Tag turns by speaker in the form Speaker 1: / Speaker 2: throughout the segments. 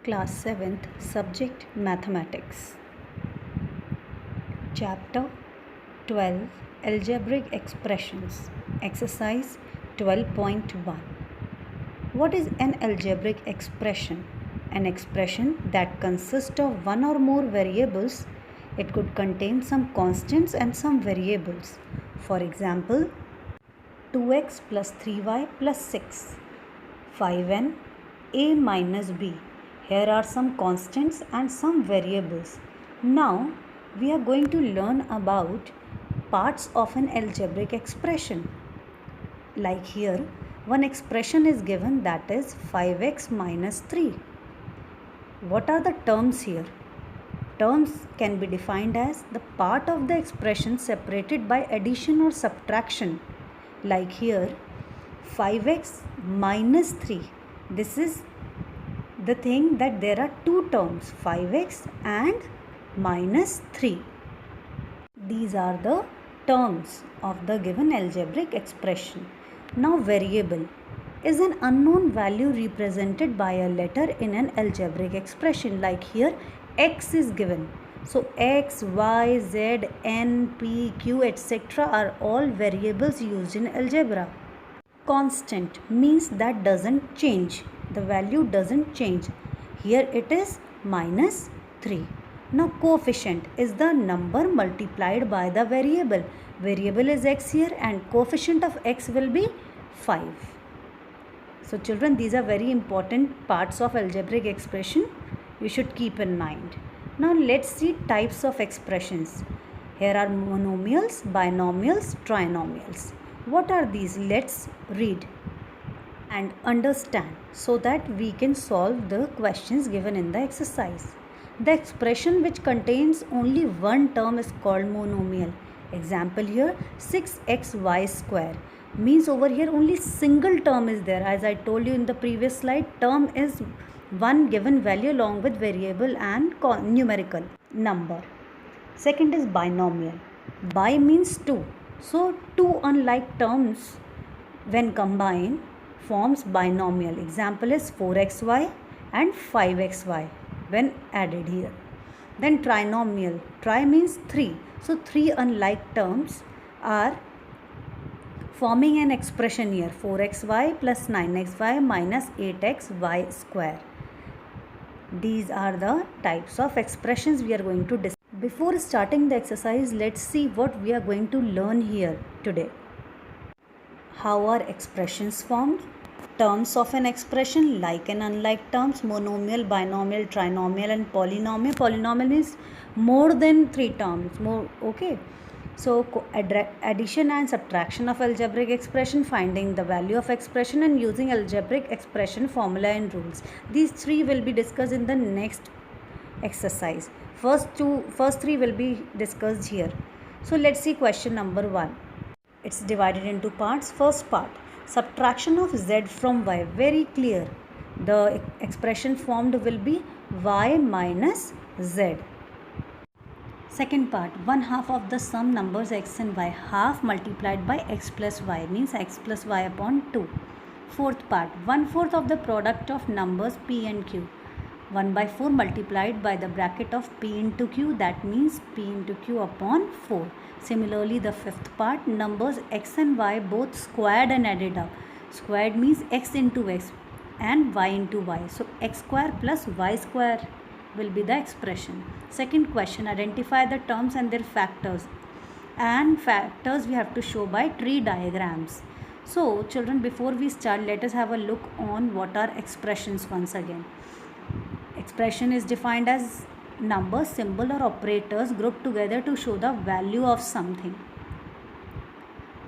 Speaker 1: Class 7th, Subject Mathematics. Chapter 12, Algebraic Expressions. Exercise 12.1. What is an algebraic expression? An expression that consists of one or more variables. It could contain some constants and some variables. For example, 2x plus 3y plus 6, 5n, a minus b. Here are some constants and some variables. Now we are going to learn about parts of an algebraic expression. Like here, one expression is given, that is 5x minus 3. What are the terms here? Terms can be defined as the part of the expression separated by addition or subtraction. Like here, 5x minus 3. This is the thing that there are two terms, 5x and minus 3. These are the terms of the given algebraic expression. Now variable is an unknown value represented by a letter in an algebraic expression. Like here, x is given. So x, y, z, n, p, q, etc. are all variables used in algebra. Constant means that doesn't change. The value doesn't change. Here it is minus 3. Now coefficient is the number multiplied by the variable. Variable is x here and coefficient of x will be 5. So children, these are very important parts of algebraic expression. You should keep in mind. Now let's see types of expressions. Here are monomials, binomials, trinomials. What are these? Let's read and understand so that we can solve the questions given in the exercise. The expression which contains only one term is called monomial. Example here, 6xy square means over here only single term is there. As I told you in the previous slide, term is one given value along with variable and numerical number. Second is binomial. Bi means two. So two unlike terms when combined forms binomial. Example is 4xy and 5xy when added here. Then trinomial. Tri means 3. So 3 unlike terms are forming an expression here, 4xy plus 9xy minus 8xy square. These are the types of expressions we are going to discuss. Before starting the exercise, let's see what we are going to learn here today. How are expressions formed? Terms of an expression, like and unlike terms, monomial, binomial, trinomial and polynomial. Polynomial is more than 3 terms. Okay. So addition and subtraction of algebraic expression, finding the value of expression and using algebraic expression formula and rules. These 3 will be discussed in the next exercise. First 3 will be discussed here. So let's see question number 1. It's divided into parts. First part, subtraction of z from y. Very clear. The expression formed will be y minus z. Second part, 1/2 of the sum numbers x and y. Half multiplied by x plus y means x plus y upon 2. Fourth part, 1/4 of the product of numbers p and q. 1/4 multiplied by the bracket of p into q, that means p into q upon 4. Similarly, the fifth part, numbers x and y both squared and added up. Squared means x into x and y into y. So x square plus y square will be the expression. Second question, identify the terms and their factors. And factors we have to show by tree diagrams. So children, before we start, let us have a look on what are expressions once again. Expression is defined as numbers, symbol or operators grouped together to show the value of something.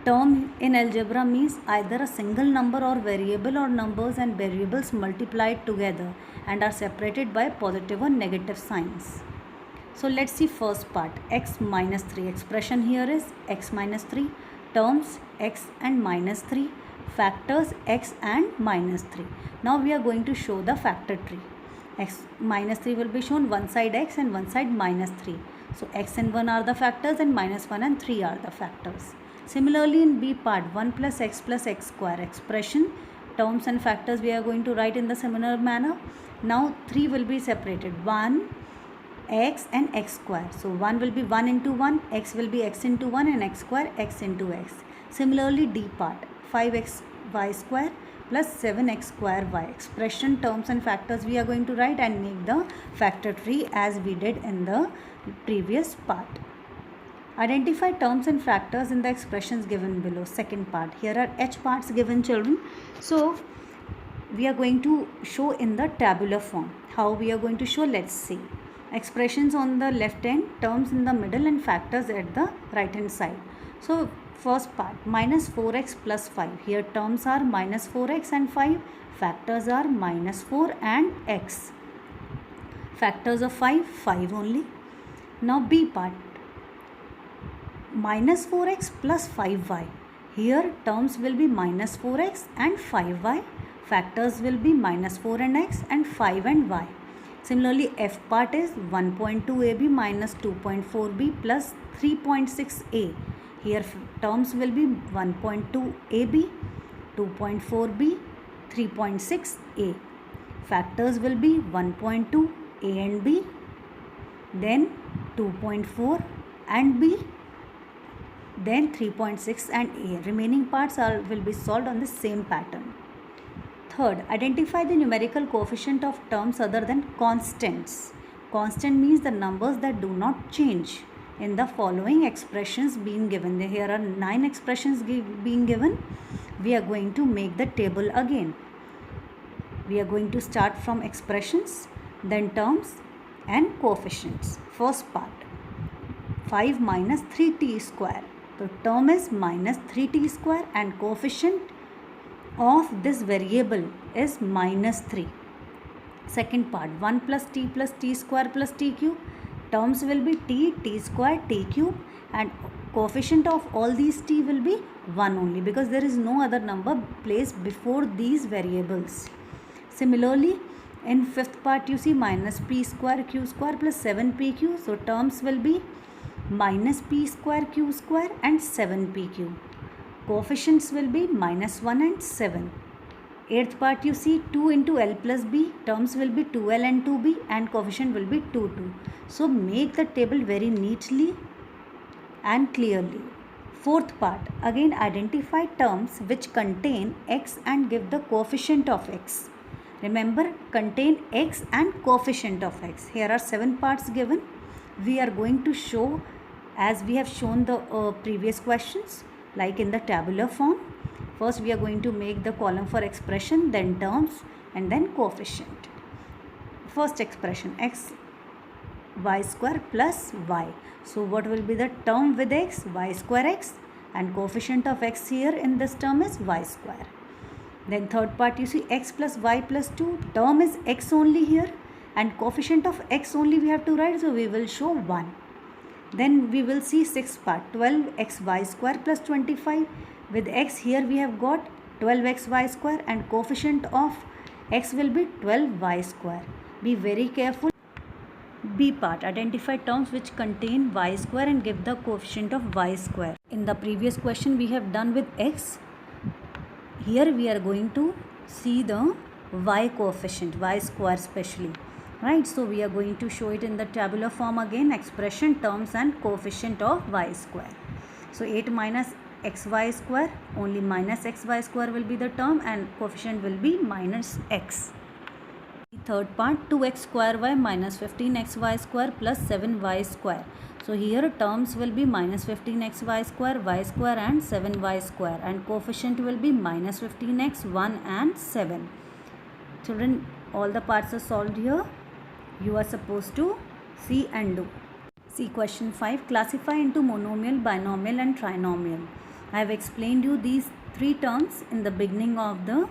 Speaker 1: Term in algebra means either a single number or variable or numbers and variables multiplied together and are separated by positive or negative signs. So let's see first part, x minus 3. Expression here is x minus 3. Terms x and minus 3. Factors x and minus 3. Now we are going to show the factor tree. X minus 3 will be shown one side x and one side minus 3. So x and 1 are the factors and minus 1 and 3 are the factors. Similarly in B part, 1 plus x square expression, terms and factors we are going to write in the similar manner. Now 3 will be separated, 1 x and x square. So 1 will be 1 into 1, x will be x into 1, and x square x into x. Similarly, D part, 5x y square plus 7x square y. Expression, terms and factors we are going to write and make the factor tree as we did in the previous part. Identify terms and factors in the expressions given below. Second part. Here are h parts given, children. So we are going to show in the tabular form. How we are going to show? Let's see. Expressions on the left hand, terms in the middle, and factors at the right hand side. So first part, minus 4x plus 5. Here terms are minus 4x and 5. Factors are minus 4 and x. Factors of 5, 5 only. Now B part, minus 4x plus 5y. Here terms will be minus 4x and 5y. Factors will be minus 4 and x and 5 and y. Similarly, F part is 1.2ab minus 2.4b plus 3.6a. Here terms will be 1.2ab, 2.4b, 3.6a. Factors will be 1.2 a and b, then 2.4 and b, then 3.6 and a. Remaining parts will be solved on the same pattern. Third, identify the numerical coefficient of terms other than constants. Constant means the numbers that do not change in the following expressions being given. Here are 9 expressions being given. We are going to make the table again. We are going to start from expressions, then terms and coefficients. First part, 5 minus 3t square. The term is minus 3t square and coefficient of this variable is minus 3. Second part, 1 plus t square plus t cube. Terms will be t square, t cube, and coefficient of all these t will be 1 only because there is no other number placed before these variables. Similarly, in fifth part you see minus p square q square plus 7pq. So terms will be minus p square q square and 7pq. Coefficients will be minus 1 and 7. Eighth part you see 2 into L plus B. Terms will be 2L and 2B and coefficient will be 2, 2. So make the table very neatly and clearly. Fourth part, again identify terms which contain x and give the coefficient of x. Remember, contain x and coefficient of x. Here are 7 parts given. We are going to show as we have shown the previous questions, like in the tabular form. First we are going to make the column for expression, then terms, and then coefficient. First expression, x y square plus y. So what will be the term with x? Y square x, and coefficient of x here in this term is y square. Then third part you see x plus y plus 2. Term is x only here and coefficient of x only we have to write, so we will show 1. Then we will see sixth part, 12xy square plus 25. With x here we have got 12xy square and coefficient of x will be 12y square. Be very careful. B part, identify terms which contain y square and give the coefficient of y square. In the previous question we have done with x. Here we are going to see the y coefficient, y square specially. Right, so we are going to show it in the tabular form again, expression, terms and coefficient of y square. So 8 minus xy square, only minus xy square will be the term and coefficient will be minus x. Third part, 2x square y minus 15xy square plus 7y square. So here terms will be minus 15xy square, y square and 7y square, and coefficient will be minus 15x, 1 and 7. Children, all the parts are solved here. You are supposed to see and do. See question 5. Classify into monomial, binomial and trinomial. I have explained you these 3 terms in the beginning of the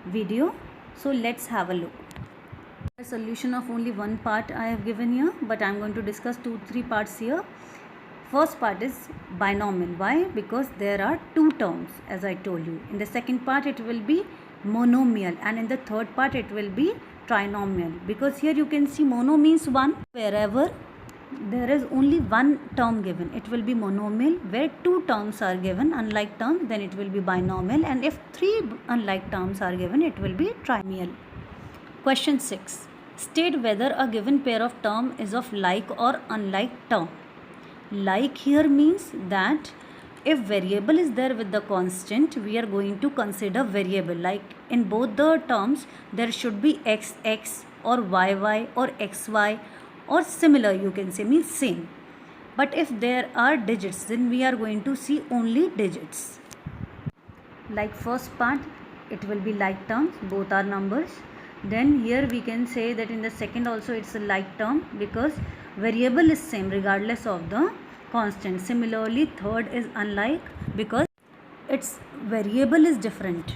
Speaker 1: video. So let's have a look. A solution of only one part I have given here, but I am going to discuss 2-3 parts here. First part is binomial. Why? Because there are 2 terms as I told you. In the second part it will be monomial, and in the third part it will be trinomial, because here you can see mono means 1. Wherever there is only one term given, it will be monomial. Where 2 terms are given, unlike terms, then it will be binomial, and if 3 unlike terms are given, it will be trinomial. Question 6. State whether a given pair of term is of like or unlike term. Like here means that if variable is there with the constant, we are going to consider variable. Like in both the terms, there should be x or y or xy or similar, you can say, means same. But if there are digits, then we are going to see only digits. Like first part, it will be like terms, both are numbers. Then here we can say that in the second also it's a like term because variable is same regardless of the constant. Similarly, third is unlike because its variable is different.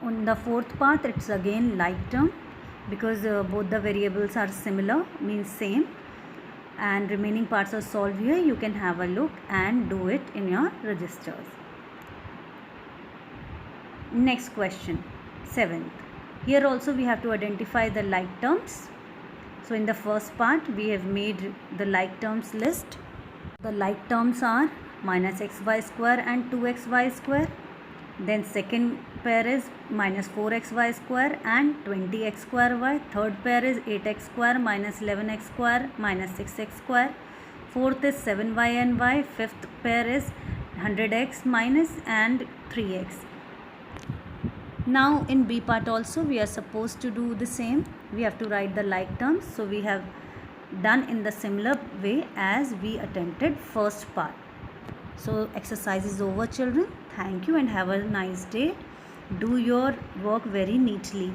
Speaker 1: On the fourth part, it's again like term because both the variables are similar, means same, and remaining parts are solved here. You can have a look and do it in your registers. Next question, 7th. Here also we have to identify the like terms. So in the first part, we have made the like terms list. The like terms are minus xy square and 2xy square. Then second pair is minus 4xy square and 20x square y. Third pair is 8x square minus 11x square minus 6x square. Fourth is 7y and y. Fifth pair is 100x minus and 3x. Now in B part also we are supposed to do the same. We have to write the like terms. So we have done in the similar way as we attempted first part. So exercise is over, children. Thank you and have a nice day. Do your work very neatly.